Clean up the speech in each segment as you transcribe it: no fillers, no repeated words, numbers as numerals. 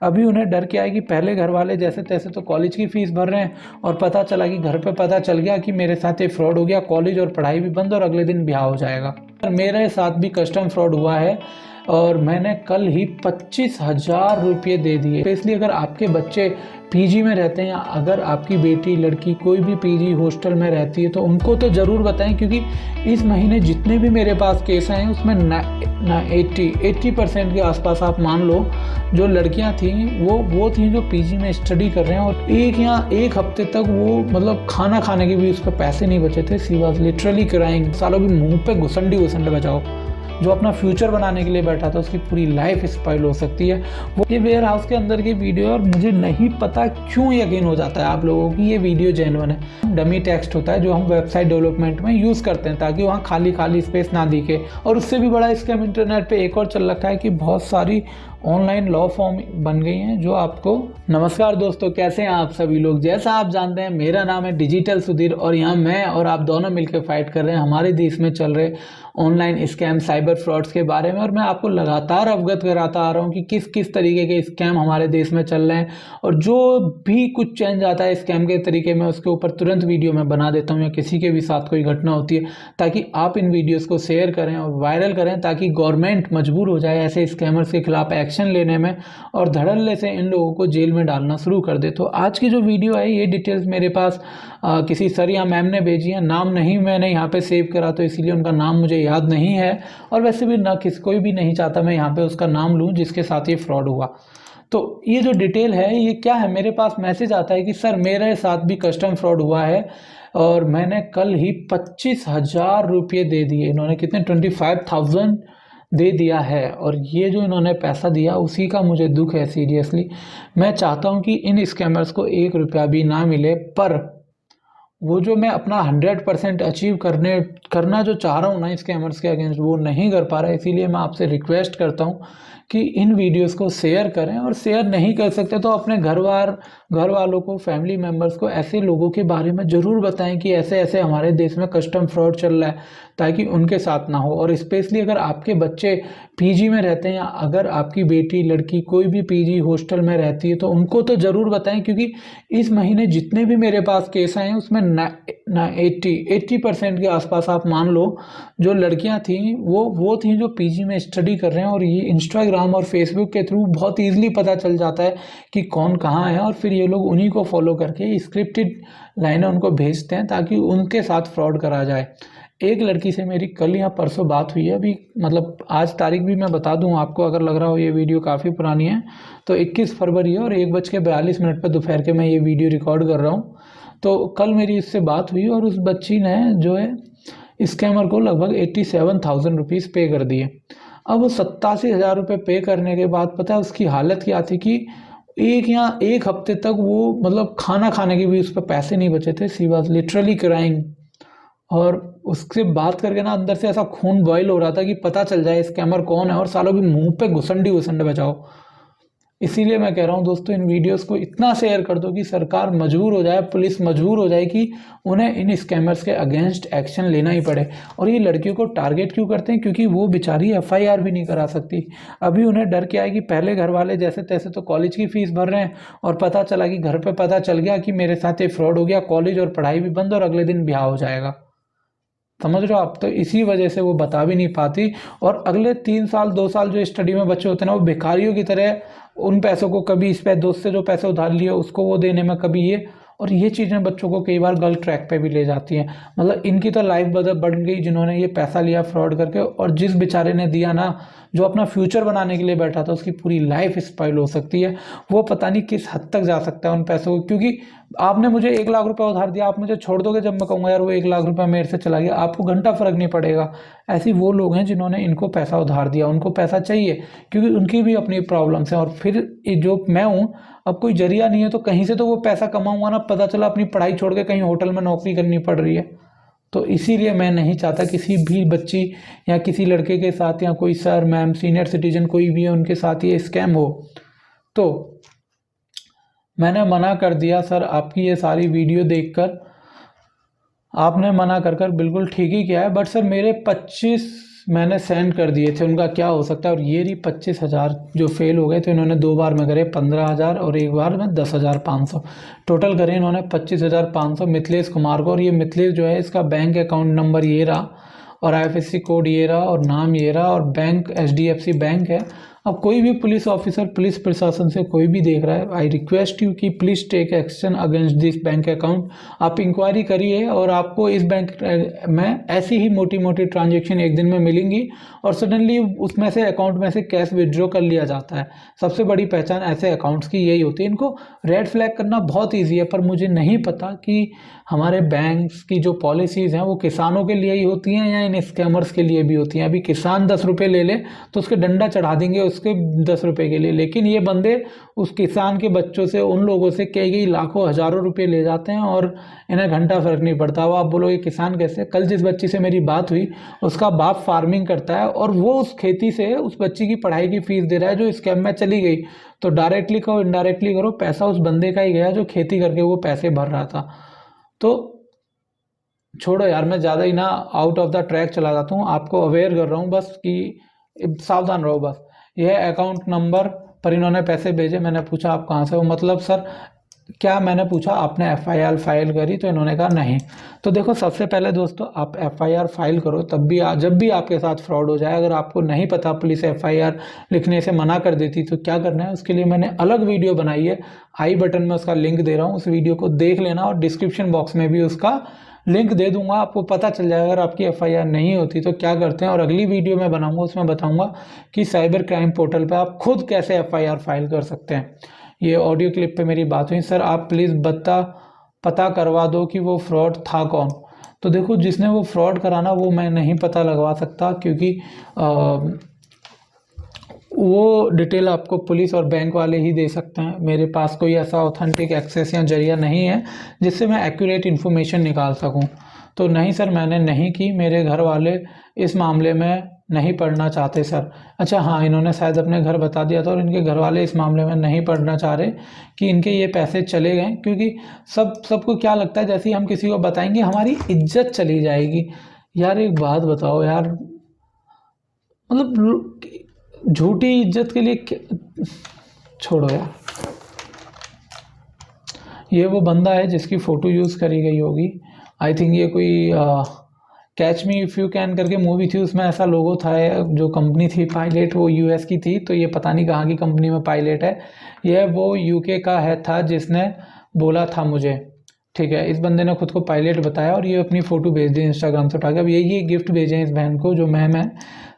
अभी उन्हें डर क्या है कि पहले घर वाले जैसे तैसे तो कॉलेज की फ़ीस भर रहे हैं और पता चला कि घर पे पता चल गया कि मेरे साथ ये फ्रॉड हो गया, कॉलेज और पढ़ाई भी बंद और अगले दिन ब्याह हो जाएगा। मेरे साथ भी कस्टम फ्रॉड हुआ है और मैंने कल ही 25,000 रुपये दे दिए। तो इसलिए अगर आपके बच्चे पीजी में रहते हैं या अगर आपकी बेटी लड़की कोई भी पीजी हॉस्टल में रहती है तो उनको तो ज़रूर बताएं, क्योंकि इस महीने जितने भी मेरे पास केस आए हैं उसमें 80% के आसपास आप मान लो जो लड़कियां थी वो थी जो पीजी में स्टडी कर रहे हैं और एक हफ्ते तक वो मतलब खाना खाने के भी उस पर पैसे नहीं बचे थे। सी वॉज लिटरली क्राइंग। सालों की मुंह पे घुसंडी बचाओ। जो अपना फ्यूचर बनाने के लिए बैठा था उसकी पूरी लाइफ स्पॉइल हो सकती है। वो ये वेयर हाउस के अंदर की वीडियो और मुझे नहीं पता क्यों यकीन हो जाता है आप लोगों की ये वीडियो जेन्युइन है। डमी टेक्स्ट होता है जो हम वेबसाइट डेवलपमेंट में यूज़ करते हैं ताकि वहाँ खाली स्पेस ना दिखे। और उससे भी बड़ा स्कैम इंटरनेट पे एक और चल रखा है कि बहुत सारी ऑनलाइन लॉ फॉर्म बन गई हैं जो आपको। नमस्कार दोस्तों, कैसे हैं आप सभी लोग। जैसा आप जानते हैं मेरा नाम है डिजिटल सुधीर और यहाँ मैं और आप दोनों मिलकर फाइट कर रहे हैं हमारे देश में चल रहे ऑनलाइन स्कैम साइबर फ्रॉड्स के बारे में। और मैं आपको लगातार अवगत कराता आ रहा हूँ कि किस किस तरीके के स्कैम हमारे देश में चल रहे हैं और जो भी कुछ चेंज आता है स्कैम के तरीके में उसके ऊपर तुरंत वीडियो में बना देता हूँ या किसी के भी साथ कोई घटना होती है ताकि आप इन वीडियोज़ को शेयर करें और वायरल करें ताकि गवर्नमेंट मजबूर हो जाए ऐसे स्कैमर्स के खिलाफ एक्शन लेने में और धड़ल्ले से इन लोगों को जेल में डालना शुरू कर दे। तो आज की जो वीडियो है ये डिटेल्स मेरे पास किसी सर या मैम ने भेजी है। नाम नहीं मैंने यहाँ पे सेव करा तो इसीलिए उनका नाम मुझे याद नहीं है और वैसे भी ना कोई भी नहीं चाहता मैं यहाँ पे उसका नाम लूँ जिसके साथ ये फ्रॉड हुआ। तो ये जो डिटेल है ये क्या है, मेरे पास मैसेज आता है कि सर मेरे साथ भी कस्टम फ्रॉड हुआ है और मैंने कल ही 25,000 रुपये दे दिए। इन्होंने कितने 25,000 दे दिया है और ये जो इन्होंने पैसा दिया उसी का मुझे दुख है सीरियसली। मैं चाहता हूँ कि इन स्कैमर्स को 1 रुपया भी ना मिले, पर वो जो मैं अपना 100% अचीव करना जो चाह रहा हूँ ना स्कैमर्स के अगेंस्ट वो नहीं कर पा रहा। इसीलिए मैं आपसे रिक्वेस्ट करता हूँ कि इन वीडियोस को शेयर करें और शेयर नहीं कर सकते तो अपने घर वालों को, फैमिली मेम्बर्स को ऐसे लोगों के बारे में ज़रूर बताएं कि ऐसे ऐसे हमारे देश में कस्टम फ्रॉड चल रहा है ताकि उनके साथ ना हो। और स्पेशली अगर आपके बच्चे पीजी में रहते हैं या अगर आपकी बेटी लड़की कोई भी पीजी हॉस्टल में रहती है तो उनको तो ज़रूर बताएं, क्योंकि इस महीने जितने भी मेरे पास केस आए हैं उसमें 80% के आसपास आप मान लो जो लड़कियां थी वो थी जो पीजी में स्टडी कर रहे हैं। और ये इंस्टाग्राम और फेसबुक के थ्रू बहुत ईजिली पता चल जाता है कि कौन कहाँ है और फिर ये लोग उन्हीं को फॉलो करके स्क्रिप्टेड लाइनें उनको भेजते हैं ताकि उनके साथ फ्रॉड करा जाए। एक लड़की से मेरी कल या परसों बात हुई है, अभी मतलब आज तारीख भी मैं बता दूं आपको अगर लग रहा हो ये वीडियो काफ़ी पुरानी है। तो 21 फरवरी है और 1:42 पर दोपहर के मैं ये वीडियो रिकॉर्ड कर रहा हूँ। तो कल मेरी इससे बात हुई और उस बच्ची ने जो है स्कैमर को लगभग 87,000 रुपीज़ पे कर दिए। अब वो 87,000 रुपये पे करने के बाद पता है उसकी हालत क्या थी कि एक हफ्ते तक वो मतलब खाना खाने के भी उस पर पैसे नहीं बचे थे। सी वॉज लिटरली क्राइंग। और उससे बात करके ना अंदर से ऐसा खून बॉयल हो रहा था कि पता चल जाए स्कैमर कौन है और सालों की मुंह पे घुसंडी बचाओ। इसीलिए मैं कह रहा हूँ दोस्तों इन वीडियोस को इतना शेयर कर दो कि सरकार मजबूर हो जाए, पुलिस मजबूर हो जाए कि उन्हें इन स्कैमर्स के अगेंस्ट एक्शन लेना ही पड़े। और ये लड़कियों को टारगेट क्यों करते हैं, क्योंकि वो बेचारी एफआईआर भी नहीं करा सकती। अभी उन्हें डर क्या है कि पहले घर वाले जैसे तैसे तो कॉलेज की फीस भर रहे हैं और पता चला कि घर पर पता चल गया कि मेरे साथ ये फ्रॉड हो गया, कॉलेज और पढ़ाई भी बंद और अगले दिन ब्याह हो जाएगा। समझ रहे हो आप। तो इसी वजह से वो बता भी नहीं पाती और अगले 3 साल 2 साल जो स्टडी में बच्चे होते हैं ना वो भिखारियों की तरह उन पैसों को कभी इस पे दोस्त से जो पैसे उधार लिए उसको वो देने में, कभी ये। और ये चीज़ें बच्चों को कई बार गलत ट्रैक पे भी ले जाती हैं। मतलब इनकी तो लाइफ बदल बढ़ गई जिन्होंने ये पैसा लिया फ्रॉड करके, और जिस बेचारे ने दिया ना जो अपना फ्यूचर बनाने के लिए बैठा था उसकी पूरी लाइफ स्पॉइल हो सकती है। वो पता नहीं किस हद तक जा सकता है उन पैसों को, क्योंकि आपने मुझे 1 लाख रुपए उधार दिया, आप मुझे छोड़ दोगे जब मैं कहूँगा यार वो 1 लाख रुपए मेरे से चला गया, आपको घंटा फर्क नहीं पड़ेगा। ऐसी वो लोग हैं जिन्होंने इनको पैसा उधार दिया, उनको पैसा चाहिए क्योंकि उनकी भी अपनी प्रॉब्लम्स हैं। और फिर जो मैं हूँ अब कोई जरिया नहीं है तो कहीं से तो वो पैसा कमाऊंगा ना। पता चला अपनी पढ़ाई छोड़ के कहीं होटल में नौकरी करनी पड़ रही है। तो इसीलिए मैं नहीं चाहता किसी भी बच्ची या किसी लड़के के साथ या कोई सर मैम सीनियर सिटीजन कोई भी है उनके साथ ये स्कैम हो। तो मैंने मना कर दिया सर, आपकी ये सारी वीडियो देखकर आपने मना कर बिल्कुल ठीक ही किया है। बट सर मेरे 25 मैंने सेंड कर दिए थे, उनका क्या हो सकता है। और ये रही 25,000 जो फेल हो गए, तो इन्होंने 2 बार में करे 15,000 और एक बार में 10,500, टोटल करे इन्होंने 25,500 मिथिलेश कुमार को। और ये मिथिलेश जो है, इसका बैंक अकाउंट नंबर ये रहा और IFSC कोड ये रहा और नाम ये रहा और बैंक HDFC बैंक है। अब कोई भी पुलिस ऑफिसर, पुलिस प्रशासन से कोई भी देख रहा है, आई रिक्वेस्ट यू कि please take action against this bank account. आप इंक्वायरी करिए और आपको इस बैंक में ऐसी ही मोटी मोटी ट्रांजेक्शन एक दिन में मिलेंगी और सडनली उसमें से अकाउंट में से कैश विड्रॉ कर लिया जाता है। सबसे बड़ी पहचान ऐसे अकाउंट्स की यही होती है। इनको रेड फ्लैग करना बहुत ईजी है, पर मुझे नहीं पता कि हमारे बैंक्स की जो पॉलिसीज़ हैं वो किसानों के लिए ही होती हैं या इन स्कैमर्स के लिए भी होती हैं। अभी किसान 10 रुपये ले ले तो उसके डंडा चढ़ा देंगे उसके 10 रुपये के लिए, लेकिन ये बंदे उस किसान के बच्चों से, उन लोगों से कई लाखों हज़ारों रुपये ले जाते हैं और इन्हें घंटा फर्क नहीं पड़ता। वो आप बोलोगे किसान कैसे? कल जिस बच्ची से मेरी बात हुई, उसका बाप फार्मिंग करता है और वो उस खेती से उस बच्ची की पढ़ाई की फीस दे रहा है जो स्कैम में चली गई। तो डायरेक्टली कहो इनडायरेक्टली करो, पैसा उस बंदे का ही गया जो खेती करके वो पैसे भर रहा था। तो छोड़ो यार, मैं ज़्यादा ही ना आउट ऑफ द ट्रैक चला जाता हूँ, आपको अवेयर कर रहा हूँ बस कि सावधान रहो बस। यह अकाउंट नंबर पर इन्होंने पैसे भेजे। मैंने पूछा आप कहाँ से हो? मतलब सर क्या, मैंने पूछा आपने FIR फाइल करी? तो इन्होंने कहा नहीं। तो देखो, सबसे पहले दोस्तों आप FIR फाइल करो, तब भी जब भी आपके साथ फ्रॉड हो जाए। अगर आपको नहीं पता पुलिस FIR लिखने से मना कर देती तो क्या करना है, उसके लिए मैंने अलग वीडियो बनाई है, आई बटन में उसका लिंक दे रहा हूँ, उस वीडियो को देख लेना और डिस्क्रिप्शन बॉक्स में भी उसका लिंक दे दूंगा, आपको पता चल जाएगा अगर आपकी FIR नहीं होती तो क्या करते हैं। और अगली वीडियो में बनाऊंगा, उसमें बताऊंगा कि साइबर क्राइम पोर्टल पे आप खुद कैसे FIR फाइल कर सकते हैं। ये ऑडियो क्लिप पे मेरी बात हुई, सर आप प्लीज़ पता करवा दो कि वो फ्रॉड था कौन। तो देखो, जिसने वो फ्रॉड कराना वो मैं नहीं पता लगवा सकता, क्योंकि वो डिटेल आपको पुलिस और बैंक वाले ही दे सकते हैं। मेरे पास कोई ऐसा ऑथेंटिक एक्सेस या जरिया नहीं है जिससे मैं एक्यूरेट इन्फॉर्मेशन निकाल सकूं। तो नहीं सर, मैंने नहीं की, मेरे घर वाले इस मामले में नहीं पढ़ना चाहते सर। अच्छा हाँ, इन्होंने शायद अपने घर बता दिया था और इनके घर वाले इस मामले में नहीं पढ़ना चाह रहे कि इनके ये पैसे चले गए, क्योंकि सबको क्या लगता है जैसे ही हम किसी को बताएंगे हमारी इज्जत चली जाएगी। यार एक बात बताओ यार, मतलब झूठी इज्जत के लिए छोड़ो यार। ये वो बंदा है जिसकी फ़ोटो यूज़ करी गई होगी, आई थिंक ये कोई catch me if you can करके मूवी थी, उसमें ऐसा लोगो था। जो कंपनी थी पायलट वो US की थी, तो ये पता नहीं कहाँ की कंपनी में पायलट है। यह वो UK का है था जिसने बोला था मुझे, ठीक है। इस बंदे ने खुद को पायलट बताया और ये अपनी फ़ोटो भेज दी इंस्टाग्राम से उठा के। अब ये गिफ्ट भेजे हैं इस बहन को, जो मैम है,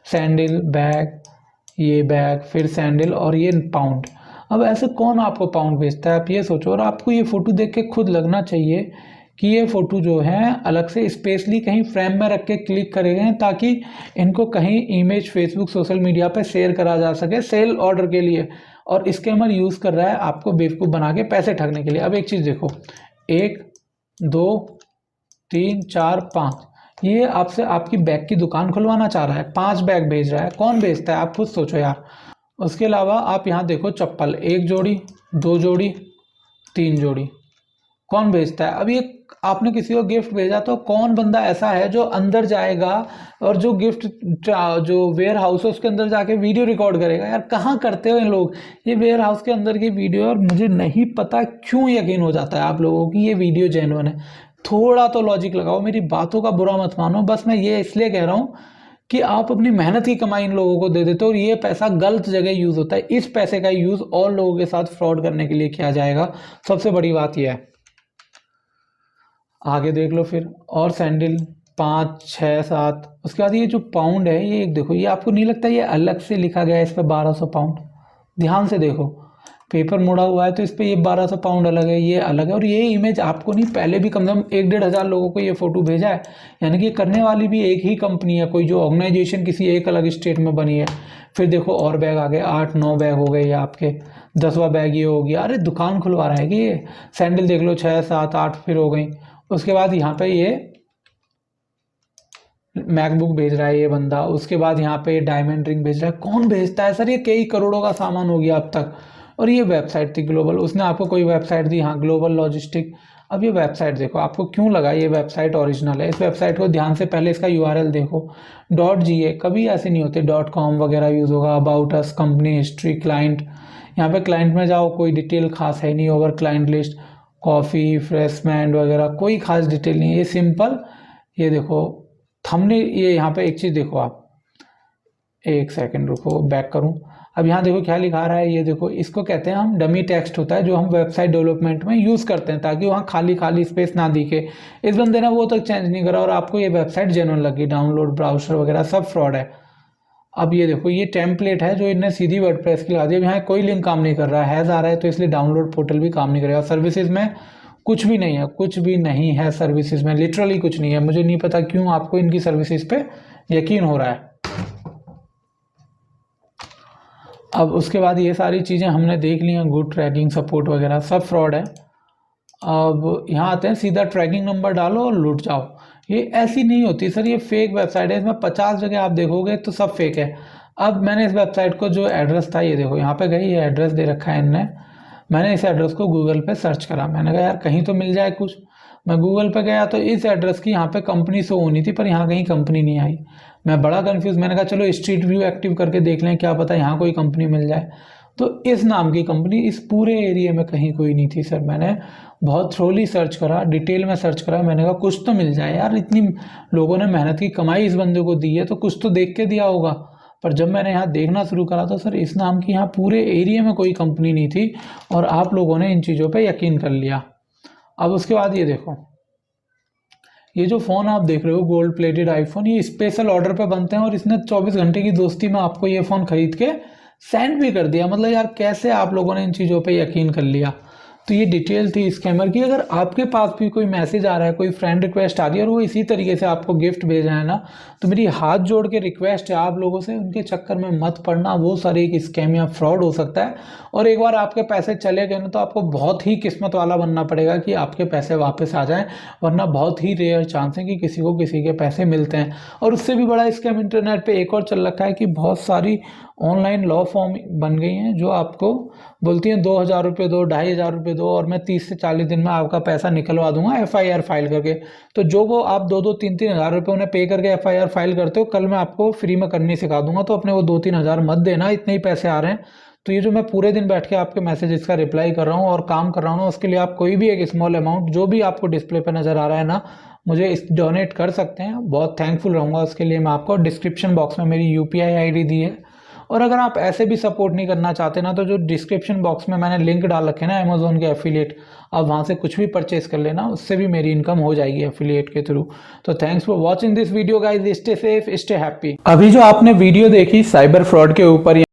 सैंडल, बैग, ये बैग, फिर सैंडल और ये पाउंड। अब ऐसे कौन आपको पाउंड भेजता है, आप ये सोचो। और आपको ये फ़ोटो देख के खुद लगना चाहिए कि ये फ़ोटो जो है अलग से स्पेशली कहीं फ्रेम में रख के क्लिक करे गए हैं, ताकि इनको कहीं इमेज फेसबुक सोशल मीडिया पे शेयर करा जा सके सेल ऑर्डर के लिए। और स्कैमर यूज़ कर रहा है आपको बेवकूफ़ बना के पैसे ठगने के लिए। अब एक चीज़ देखो, 1 2 3 4 5, ये आपसे आपकी बैग की दुकान खुलवाना चाह रहा है, 5 बैग भेज रहा है। कौन भेजता है आप खुद सोचो यार। उसके अलावा आप यहाँ देखो, चप्पल 1 जोड़ी, 2 जोड़ी, 3 जोड़ी, कौन भेजता है। अब ये आपने किसी को गिफ्ट भेजा तो कौन बंदा ऐसा है जो अंदर जाएगा और जो गिफ्ट जो वेयर हाउस है उसके अंदर जाके वीडियो रिकॉर्ड करेगा। यार कहाँ करते हो इन लोग ये वेयर हाउस के अंदर की वीडियो। और मुझे नहीं पता क्यों यकीन हो जाता है आप लोगों की ये वीडियो जेन्युइन है। थोड़ा तो लॉजिक लगाओ, मेरी बातों का बुरा मत मानो, बस मैं ये इसलिए कह रहा हूँ कि आप अपनी मेहनत की कमाई इन लोगों को दे देते हो और ये पैसा गलत जगह यूज़ होता है। इस पैसे का यूज़ और लोगों के साथ फ्रॉड करने के लिए किया जाएगा। सबसे बड़ी बात यह है। आगे देख लो फिर, और सैंडल 5 6 7। उसके बाद ये जो पाउंड है, ये देखो, ये आपको नहीं लगता ये अलग से लिखा गया है इस पर 1200 पाउंड? ध्यान से देखो, पेपर मुड़ा हुआ है तो इस पर ये 1200 पाउंड अलग है, ये अलग है। और ये इमेज आपको नहीं, पहले भी कम से कम 1-1.5 हज़ार लोगों को ये फ़ोटो भेजा है। यानी कि करने वाली भी एक ही कंपनी है, कोई जो ऑर्गेनाइजेशन किसी एक अलग स्टेट में बनी है। फिर देखो और बैग आ गए, 8-9 बैग हो गए ये आपके, 10वां बैग ये हो गया। अरे दुकान खुलवा रहा है कि ये। सैंडल देख लो 6 7 8 फिर हो गई। उसके बाद यहाँ पे ये मैकबुक भेज रहा है ये बंदा। उसके बाद यहाँ पे डायमंड रिंग भेज रहा है। कौन भेजता है सर? ये कई करोड़ों का सामान हो गया अब तक। और ये वेबसाइट थी ग्लोबल, उसने आपको कोई वेबसाइट दी, हाँ ग्लोबल लॉजिस्टिक। अब ये वेबसाइट देखो, आपको क्यों लगा ये वेबसाइट ओरिजिनल है। इस वेबसाइट को ध्यान से पहले इसका यूआरएल देखो, .ga, कभी ऐसे नहीं होते, .com वगैरह यूज़ होगा। About us, company history, client, यहाँ पे क्लाइंट में जाओ, कोई डिटेल खास है नहीं। ओवर क्लाइंट लिस्ट, कॉफ़ी, फ्रेशमेंट वगैरह, कोई खास डिटेल नहीं है, ये सिंपल। ये देखो थंबनेल, ये यहाँ पे एक चीज़ देखो, आप एक सेकंड रुको, बैक करूँ। अब यहाँ देखो क्या लिखा रहा है, ये देखो, इसको कहते हैं हम डमी टेक्स्ट होता है, जो हम वेबसाइट डेवलपमेंट में यूज़ करते हैं ताकि वहाँ खाली खाली स्पेस ना दिखे। इस बंदे ने वो तक चेंज नहीं करा और आपको ये वेबसाइट जेन्युइन लगी। डाउनलोड, ब्राउज़र वगैरह सब फ्रॉड है। अब ये देखो, ये टेम्पलेट है जो इन्हें सीधी वर्डप्रेस की लगा दी। अब यहाँ कोई लिंक काम नहीं कर रहा है, हैज़ आ रहा है, तो इसलिए डाउनलोड पोर्टल भी काम नहीं करेगा। सर्विसेज में कुछ भी नहीं है, कुछ भी नहीं है सर्विसेज में, लिटरली कुछ नहीं है। मुझे नहीं पता क्यों आपको इनकी सर्विसेज पे यकीन हो रहा है। अब उसके बाद ये सारी चीज़ें हमने देख ली हैं, गुड ट्रैकिंग, सपोर्ट वगैरह सब फ्रॉड है। अब यहाँ आते हैं, सीधा ट्रैकिंग नंबर डालो और लूट जाओ। ये ऐसी नहीं होती सर, ये फेक वेबसाइट है। इसमें 50 जगह आप देखोगे तो सब फेक है। अब मैंने इस वेबसाइट को जो एड्रेस था, ये देखो यहाँ पे गई, ये एड्रेस दे रखा है इनने। मैंने इस एड्रेस को गूगल पे सर्च करा, मैंने कहा यार कहीं तो मिल जाए कुछ। मैं गूगल पे गया तो इस एड्रेस की यहाँ पे कंपनी शो होनी थी, पर यहाँ कहीं कंपनी नहीं आई। मैं बड़ा कंफ्यूज, मैंने कहा चलो स्ट्रीट व्यू एक्टिव करके देख लें, क्या पता यहाँ कोई कंपनी मिल जाए। तो इस नाम की कंपनी इस पूरे एरिया में कहीं कोई नहीं थी सर। मैंने बहुत थ्रोली सर्च करा, डिटेल में सर्च करा, मैंने कहा कुछ तो मिल जाए यार, इतनी लोगों ने मेहनत की कमाई इस बंदे को दी है तो कुछ तो देख के दिया होगा। पर जब मैंने यहाँ देखना शुरू करा तो सर इस नाम की यहाँ पूरे एरिया में कोई कंपनी नहीं थी और आप लोगों ने इन चीज़ों पे यकीन कर लिया। अब उसके बाद ये देखो, ये जो फ़ोन आप देख रहे हो गोल्ड प्लेटेड आईफोन, ये स्पेशल ऑर्डर पे बनते हैं और इसने 24 घंटे की दोस्ती में आपको ये फ़ोन खरीद के सेंड भी कर दिया। मतलब यार कैसे आप लोगों ने इन चीज़ों पे यकीन कर लिया। तो ये डिटेल थी स्कैमर की। अगर आपके पास भी कोई मैसेज आ रहा है, कोई फ्रेंड रिक्वेस्ट आ रही है और वो इसी तरीके से आपको गिफ्ट भेज रहा है ना, तो मेरी हाथ जोड़ के रिक्वेस्ट है आप लोगों से, उनके चक्कर में मत पड़ना। वो सारे एक स्कैम या फ्रॉड हो सकता है और एक बार आपके पैसे चले गए ना तो आपको बहुत ही किस्मत वाला बनना पड़ेगा कि आपके पैसे वापस आ जाएं, वरना बहुत ही रेयर चांस है कि किसी को किसी के पैसे मिलते हैं। और उससे भी बड़ा स्कैम इंटरनेट पे एक और चल रखा है कि बहुत सारी ऑनलाइन लॉ फॉर्म बन गई हैं जो आपको बोलती हैं 2,000 रुपये दो, 2,500 रुपये दो और मैं 30 से 40 दिन में आपका पैसा निकलवा दूंगा FIR फाइल करके। तो जो वो आप 2-2, 3-3 हज़ार रुपये उन्हें पे करके FIR फाइल करते हो, कल मैं आपको फ्री में करनी सिखा दूंगा। तो अपने वो 2-3 हज़ार मत देना, इतने ही पैसे आ रहे हैं। तो ये जो मैं पूरे दिन बैठ के आपके मैसेजेस का रिप्लाई कर रहा हूँ और काम कर रहा हूँ ना, उसके लिए आप कोई भी एक स्मॉल अमाउंट जो भी आपको डिस्प्ले पर नज़र आ रहा है ना, मुझे इस डोनेट कर सकते हैं। बहुत थैंकफुल रहूँगा उसके लिए। मैं आपको डिस्क्रिप्शन बॉक्स में मेरी UPI ID दी है। और अगर आप ऐसे भी सपोर्ट नहीं करना चाहते ना, तो जो डिस्क्रिप्शन बॉक्स में मैंने लिंक डाल रखे ना अमेज़ॉन के एफिलिएट, आप वहाँ से कुछ भी परचेस कर लेना, उससे भी मेरी इनकम हो जाएगी एफिलिएट के थ्रू। तो thanks for watching this video guys, stay safe, stay happy. अभी जो आपने वीडियो देखी साइबर फ्रॉड के ऊपर,